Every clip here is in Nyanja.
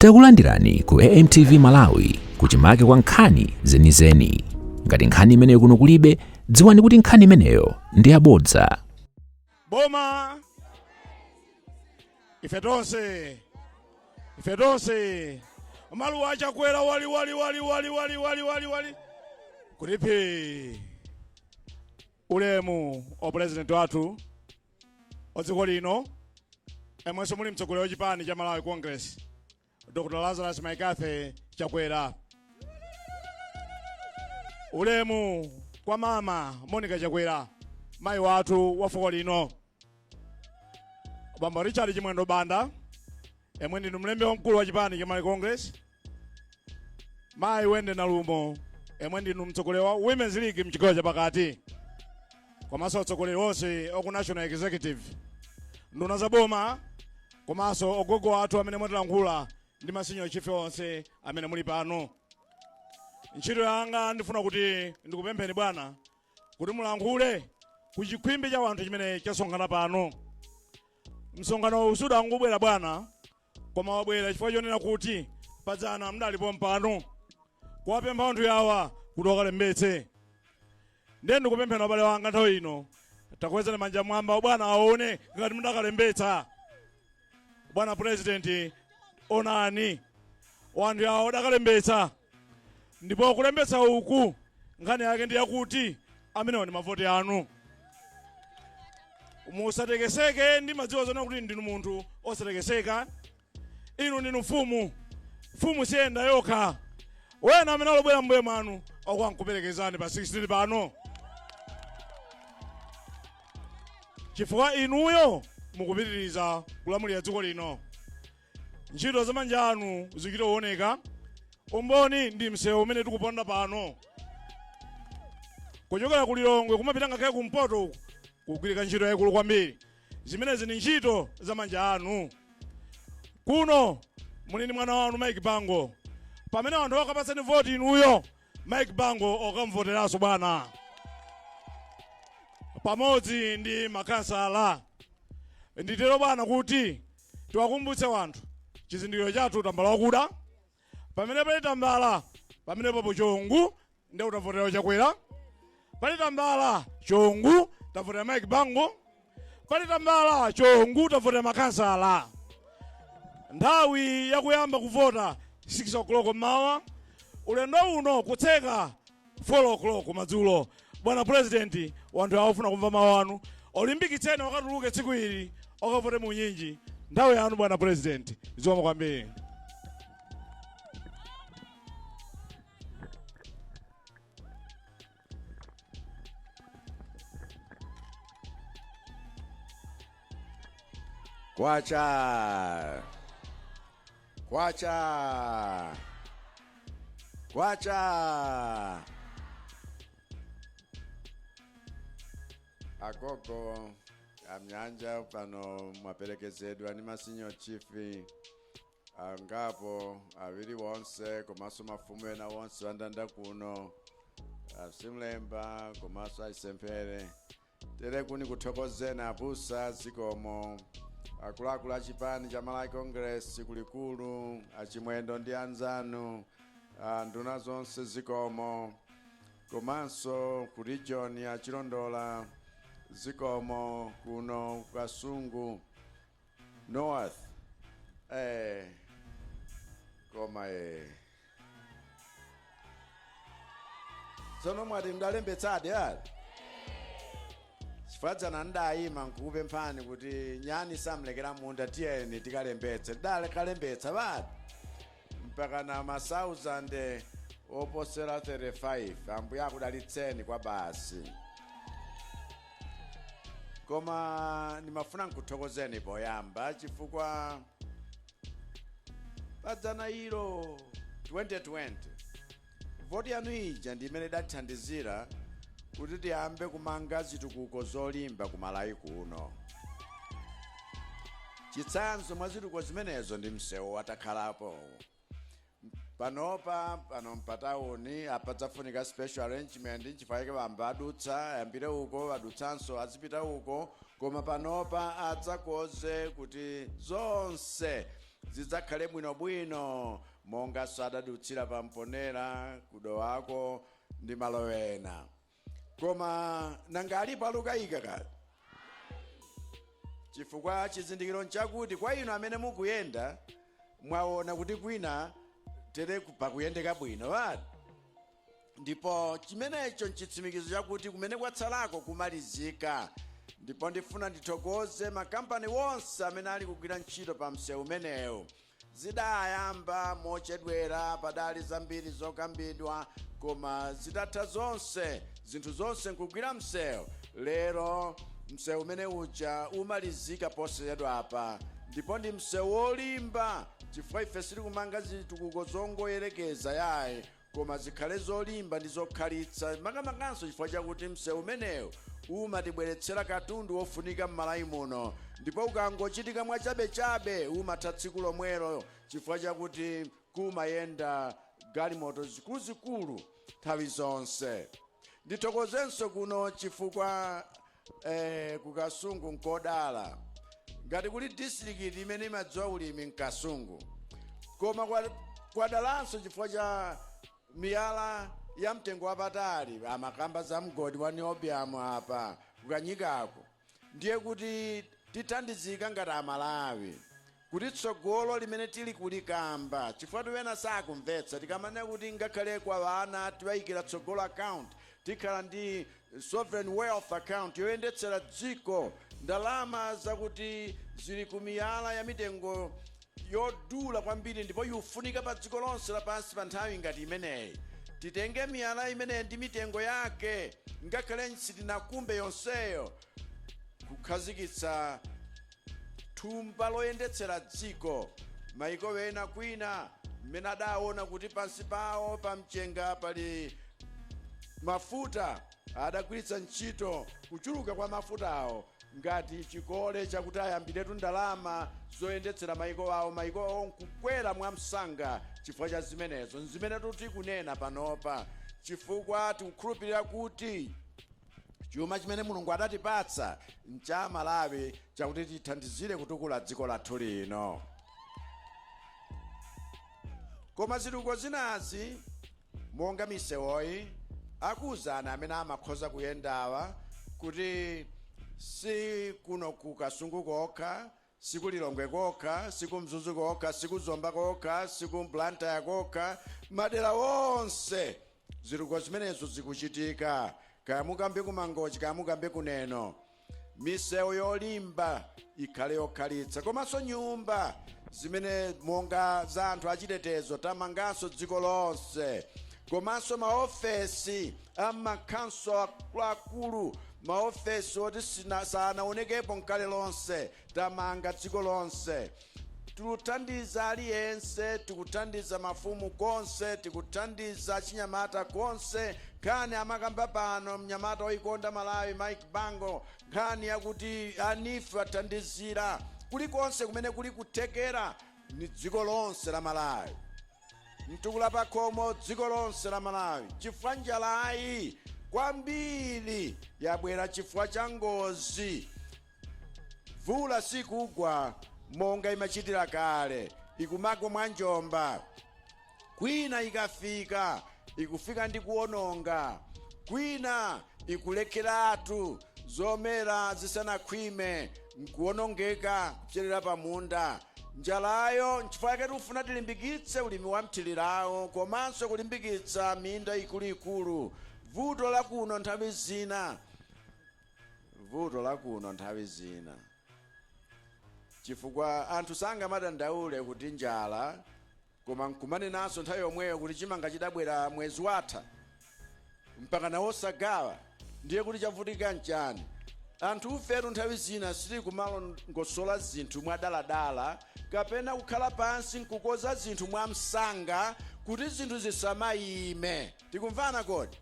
Takulandirani ku AMTV Malawi kuchimake kwa nkhani zenizeni. Ngati nkhani imeneyo kuno kulibe, dziwani kuti nkhani imeneyo ndi yabodza. Boma ife tonse malu achakwera wali kulipi ulemu o president wathu odziko lino emwenso muli mtsogoleri wachipani cha Malawi Congress Dr. Lazarus Maikathe Chakwera. Ulemu kwa mama Monica Chakwera, mai watu wa fuko lino. Bamba Richard Chimwendo Banda, emwe ndi mlembe wamkulu wa chipani cha Malawi Congress. Mai Wende Nalumo, emwe ndi mtsogoleri wa Women's League mchigawo cha pakati. Komanso mtsogoleri wonse oku National Executive. Nduna za boma, komanso ogogo athu amene mwatilankhula ndi masinyo chife onse amene muli pano. Ntchito yanga ndifuna kuti ndikupempheni bwana kuti mulankhule ku chikhwimbi cha wanthu chimene chasonkhana pano. Msonkhano usudangobwera bwana, koma wabwera chifukwa chonena kuti padzana mdalipo mpano kuwapempha anthu yawa kuti akalembetse. Ndiye ndikupempheni abale wanga nthawi ino takwezani manja mwamba bwana aone ngati mudakalembetsa. Bwana President, onani wanthu yawo adakalembetsa, ndipo kulembetsa uku nkhani yake ndi yakuti amenewo ndi mavoti anu. Musatekeseke ndi madziwa zona kuti ndinu munthu osatekeseka. Inu ndinu mfumu siyenda yokha. Wena amene alobwera mbuye mwanu akwankuperekezani pa 16 pano. Chifukwa inuyo mukupitiriza kulamulira dziko lino. Ntchito za manja anu zikuoneka. Umboni ndi msewu umene tikuponda pano. Kuchokera ku Lilongwe kumapita ngakhale kumpoto kugwirika ntchito yayikulu kwambiri. Zimenezi ndi ntchito za manja anu. Kuno muli ndi mwana wanu Mike Bango. Pamene anthu akapatsani voti inuyo, Mike Bango okamvoteranso bwana. Pamodzi ndi makansala. Nditero bwana kuti tiwakumbutse wanthu chizindikiro chathu tambala wakuda. Pamene pali tambala, pamene papo chongu ndi utavotera Chakwera. Pali tambala chongu tavotera Mike Bango. Pali tambala chongu tavotera makansala. Nthawi yakuyamba kuvota 6 o'clock mmawa, ulendo uno kutseka 4 o'clock madzulo. Bwana President, wanthu awafuna kumva mawu anu. Olimbikitseni wakatuluke tsiku ili okavote mu nyinji. Nthawi yanu Bwana President, zikomo kwambiri. Kwacha agogo amnyanja pano mwaperekezedwa ni masinyo chifi angapo aviri wonse komanso mafumu ena wonse wandanda kuno Simlemba komanso aisempere tere kuni kuthokozeni abusa zikomo akuluakulu achipani cha Malawi Congress kulikulu achimwendo ndi anzanu nduna zonse zikomo komanso ku region ya Chilondola zikomo kuno Kasungu North koma sono mwati mdalembetsade chifadzana ndayima nkukupemphani kuti nyani samlekera munda tiyeni tikalembetse dale kalembetsa bati mpaka na ma1000 oposera 35 ambuya akudalitseni kwa basi. Koma nimafuna nkuthokozeni poyamba chifukwa padzana ilo 2020 voti yanu ija ndi imene dathandizira kuti tiyambe kumanga zitukuko zolimba ku Malawi kuno. Chitsanzo mwa zitukuko zimenezo ndi msewu watakhalapo. Pano mpatauni apatsafunika special arrangement nchifukwa bamba adutsa ayambire uko adutsanso azipita uko koma panopa adzakoze kuti zonse zidzakhale bwinobwino monga sadadutsira pamponera kudo wako ndi malo ena. Koma nanga alipo alukayika kale, chifukwa chizindikiro nchakuti kwa inu amene mukuyenda mwaona kuti kwina tere pakuyendeka bwino bati, ndipo chimenecho nchitsimikizo chakuti kumene kwatsalako kumalizika. Ndipo ndifuna ndithokoze makampani wonse amene ali kugwira ntchito pa msewu umenewu. Zidayamba mochedwera, padali zambiri zokambidwa, koma zidatha zonse, zinthu zonse nkugwira msewu. Lero msewu umene uja umalizika poseyedwa apa, ndipo ndi msewu wolimba, chifukwa ife sili kumanga zitukuko zongoyerekeza yayi, koma zikhale zolimba ndi zokhalitsa. Makamakanso chifukwa chakuti msewu umenewu umatibweretsera katundu wofunika m'Malawi muno, ndipo ukangochitika mwachabechabe umatha tsiku lomwelo, chifukwa chakuti kumayenda galimoto zikuluzikulu nthawi zonse. Ndithokozenso kuno chifukwa kukasungu nkodala, ngati kuli district imene imadziwa ulimi mkasungu, koma kwadalanso chifukwa cha miyala ya mtengo wapatali, amakamba za mgodi wa niobium apa kukanyikako. Ndiye kuti tithandizika ngati Amalawi kuti tsogolo limene tili kulikamba, chifukwa tiwena sakumvetsa tikamane kuti ngakhale kwa vana tiwayikira tsogolo account, tikhala ndi sovereign wealth account yoyendetsera dziko, ndalama zakuti zili kumiyala ya mitengo yodula kwambiri ndipo yufunika pa dziko lonse lapansi pa nthawi ngati imeneyi. Titenge miyala imeneyi ndi mitengo yake, ngakhale sitinakumbe yonseyo, kukhazikitsa thumba loyendetsera dziko. Maiko wena kwina mmene adaona kuti pansi pawo pamchenga pali mafuta, adagwiritsa ntchito kuchuluka kwa mafutawo ngati chikole chakuti ayambiretu ndalama zoyendetsera maiko awo, maiko awo nkukwera mwamsanga chifukwa cha zimenezo. Zimene tikunena panopa chifukwa tikukhulupirira kuti chuma chimene Mulungu adatipatsa ncha Malawi chakuti tithandizire kutukula dziko lathu lino. Koma zitukuko zinazi monga misewoyi, akuzana amene amakhoza kuyendawa kuti si kuno kukasungu kokha, si kulilongwe kokha, si kumzuzu kokha, si kuzomba kokha, si kumblantyre kokha, madera wonse zitukuko zimenezo zikuchitika. Kaya mukambe kumangochi, kaya mukambe kuneno, misewu yolimba ikhale yokhalitsa. Komanso nyumba zimene monga za anthu achitetezo tamanganso dziko lonse, komanso maofesi amakhanso akulu, maofesi oti sanaonekepo nkale lonse tamanga dziko lonse. Tikuthandiza aliyense, tikuthandiza mafumu konse, tikuthandiza chinyamata konse. Nkhani amakamba pano mnyamata oyikonda Malawi Mike Bango, nkhani yakuti anifu athandizira kulikonse kumene kuli kuthekera ni dziko lonse la Malawi, mtukula pakhomo dziko lonse la Malawi. Chifukwa njalayi kwambiri yabwera chifukwa cha ngozi, vula sikugwa monga imachitira kale, ikumagwa mwa njomba, kwina ikafika ikufika ndi kuononga, kwina ikulekeratu zomera zisanakhwime nkuonongeka kucherera pamunda. Njalayo nchifukwa yake tikufuna tilimbikitse ulimi wa mthirirawo, komanso kulimbikitsa minda ikuluikulu. Vuto la kuno nthawi zina chifukwa anthu sangamadandaule kuti njala, koma nkumanenanso nthawi yomweyo kuti chimanga chidabwera mwezi watha mpaka nawosagawa, ndiye kuti chavutika nchani. Anthu ufetu nthawi zina sili kumalongosola zinthu mwadaladala, kapena kukhala pansi nkukoza zinthu mwamsanga kuti zinthu zisamayime. Tikumvana kodi?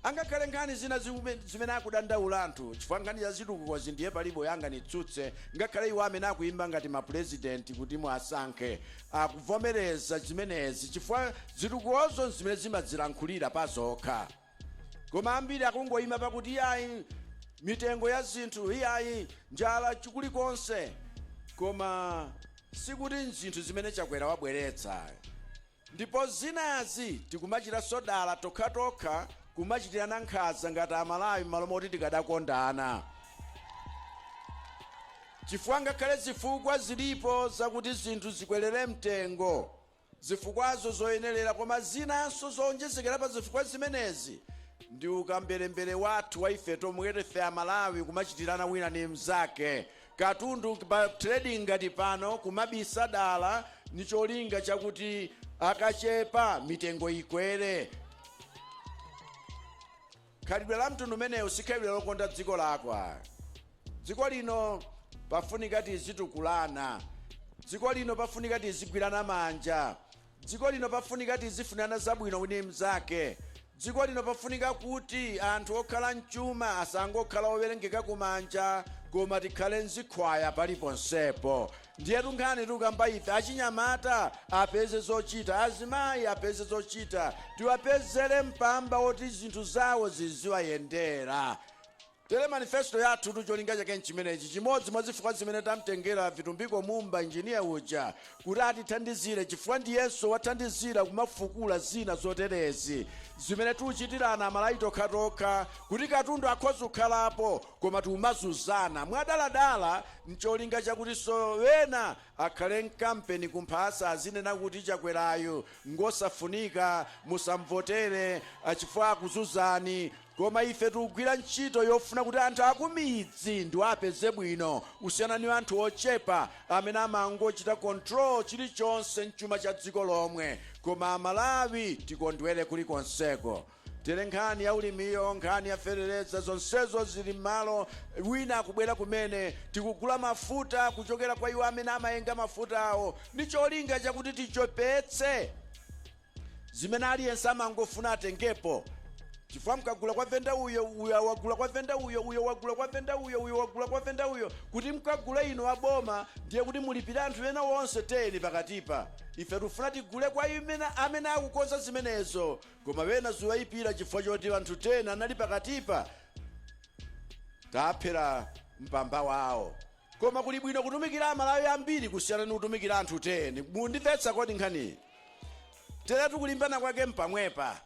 Angakhale nkhani zina zimene akudandaula anthu chifukwa nkhani ya zitukuko ndiye palibe yanga nitsutse, ngakhale iwo amene akuyimba ngati mapresidenti kuti muasankhe akuvomereza zimenezi chifukwa zitukukozo zimene zimadzilankhulira pa zokha. Koma ambiri akungoyima pakuti iyayi mitengo ya zinthu, iyayi njala chikulikonse, koma sikuti nzinthu zimene chakwera wabweretsa, ndipo zinazi tikumachita sodala tokha kumachitirana nkhanza ngati Amalawi m'malo moti tikadakondana. Chifukwa ngakhale zifukwa zilipo zakuti zinthu zikwerere mtengo, zifukwazo zoyenerera, koma zinanso zowonjezekera pa zifukwa zimenezi ndi ukambelembere wathu wa ife tomwe ife Amalawi kumachitirana wina ndi mnzake. Katundu pa trading ngati pano kumabisa dala ni cholinga chakuti akachepa mitengo ikwere. Khalidwe la mtundu umenewu si khalidwe lokonda dziko lako. Dziko lino pafunika tizitukulana, dziko lino pafunika tizigwirana manja, dziko lino pafunika tizifunana zabwino wina mnzake, dziko lino pafunika kuti anthu okhala mchuma asangokhala owerengeka kumanja koma tikhale nzikhwaya paliponsepo. Ndiye tunkhani tukamba ife achinyamata apeze zochita, azimayi apeze zochita, tiwapezere mpamba woti zinthu zawo ziziwayendera. Tele manifesto yathu tucholinga chake nchimenechi, chimodzi mwa zifukwa zimene tamtengera Vitumbiko Mumba injiniya uja kuti atithandizire, chifukwa ndiyenso wathandizira kumafukula zina zoterezi zimene tuchitirana Amalawi tokha kuti katundu akhoza kukhalapo koma tiumazuzana mwadaladala, ncholinga chakuti so wena akhale mkampeni kumphasa azinena kuti chakwerayo ngosafunika musamvotere chifukwa akuzuzani. Koma ife tikugwira ntchito yofuna kuti anthu akumidzi ndi apeze bwino usiyana ni anthu ochepa amene amangochita control chilichonse mchuma cha dziko lomwe. Koma Amalawi tikondwere kulikonseko. Tere nkhani ya ulimiyo, nkhani ya fereleza, zonsezo zili malo wina akubwera kumene tikugula mafuta kuchokera kwa iwo amene amayenga mafuta awo ndi cholinga chakuti tichopetse zimene aliyense amangofuna atengepo. Chifukwa mkagula kwa venda uyo wagula kwa venda uyo wagula kwa venda uyo wagula kwa venda uyo, kuti mkagula ino aboma ndiye kuti mulipira anthu ena wonse teni pakatipa. Ife tufuna tigule kwa amene akukonza zimenezo, koma wena ziwayipira chifukwa choti anthu tena anali pakatipa taphera mpamba wawo. Koma kuli bwino kutumikira Amalawi ambiri kusiyana ni kutumikira anthu teni. Mundimvetsa kodi nkhani? Tere tikulimbana kwake mpamwepa.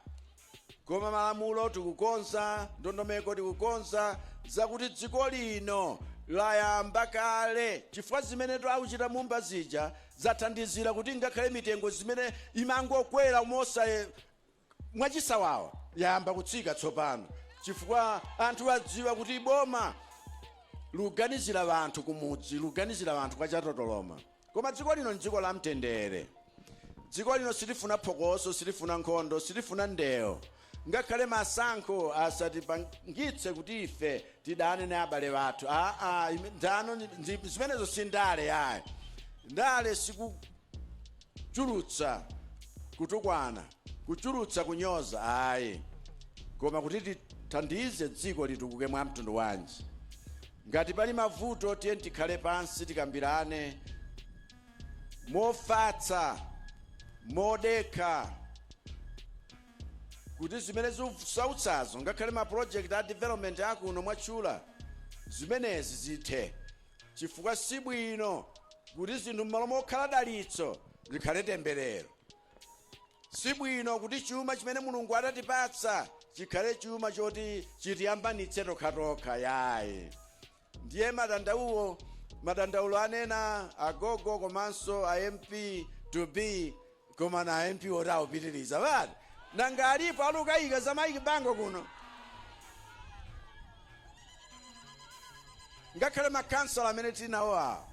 Koma malamulo tikukonza, ndondomeko tikukonza zakuti dziko lino layamba kale, chifukwa zimene tauchita Mumba zija zathandizira kuti ngakhale mitengo zimene imangokwera mosa mwachisawawa yamba kutsika tsopano, chifukwa anthu adziwa kuti boma luganizira vanthu kumudzi, luganizira vanthu kwa chatotoloma. Koma dziko lino njiko la mtendere. Dziko lino silifuna phokoso, silifuna nkhondo, silifuna ndewo. Ngakhale masankho asatipangitse kuti ife tidane na abale wathu. Ndano zimenezo sindale yayi. Ndale sikuchulutsa kutukwana, kuchulutsa kunyoza ayi. Koma kuti tithandize dziko litukuke mwa mtundu wanji. Ngati pali mavuto tiye tikhale pansi tikambirane mofatsa, modekha, kuti zimene zikusautsazo ngakhale ma project a development akuno mwachula zimenezi zithe. Chifukwa si bwino kuti zinthu m'malo mokhala dalitso likhale temberero. Si bwino kuti chuma chimene Mulungu atatipatsa chikhale chuma choti chitiyambanitse tokha yayi. Ndiye madandaulo anena agogo komanso a MP to be koma na MP otawupitiriza bati nanga alipo alukayika za maiki bango kuno. Ngakhale makansala amene tinawo awo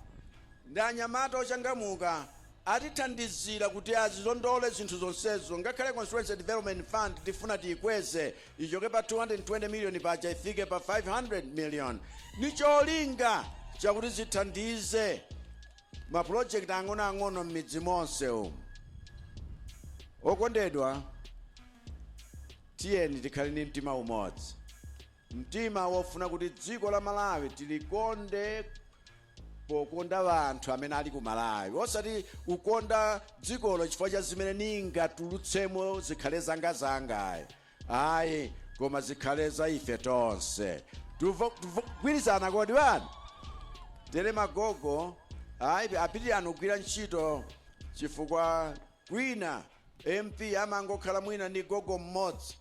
ndi anyamata ochangamuka atithandizira kuti azilondole zinthu zonsezo. Ngakhale Constituency Development Fund tifuna tiyikweze ichoke pa 220 million paja ifike pa 500 million. Ni cholinga chakuti zithandize maprojekti ang'onoang'ono m'midzi monse umu. Okondedwa, tiyeni tikhale ni mtima umodzi, mtima wofuna kuti dziko la Malawi tilikonde pokonda vanthu amene ali ku Malawi, osati ukonda dzikolo chifukwa cha zimene ningatulutsemo zikhale zanga ayi, koma zikhale za ife tonse. Tugwirizana kodi bani? Tere magogo ayi apitire anogwira ntchito chifukwa kwina MP amangokhala mwina ndi gogo mmodzi,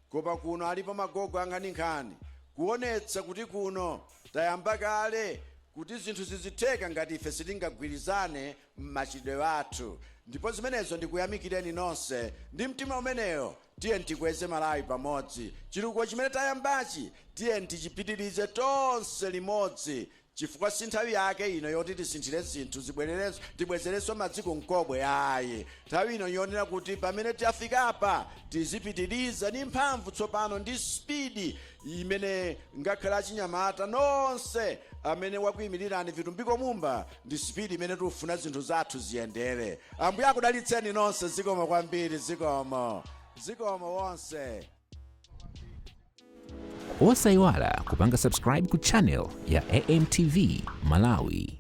koma kuno alipo magogo ang'aning'ani kuonetsa kuti kuno tayamba kale kuti zinthu zizitheka ngati ife sitingagwirizane m'machidwe athu. Ndipo zimenezo ndikuyamikireni nonse ndi mtima umeneyo. Tiye tikweze Malawi pamodzi. Chitukuko chimene tayambachi tiye tichipitirize tonse limodzi, chifukwa si nthawi yake ino yoti tisinthire zinthu tibwezerenso madziko mkobwe ayi. Nthawi ino yonena kuti pamene tiyafika apa tizipitiriza ndi mphamvu tsopano ndi spidi imene ngakhala achinyamata nonse amene wakuyimirirani vitumbiko mumba ndi spidi imene tikufuna zinthu zathu ziyendere. Ambuye akudalitseni nonse. Zikomo kwambiri. Zikomo wonse. Osayiwala kupanga subscribe ku channel ya AMTV Malawi.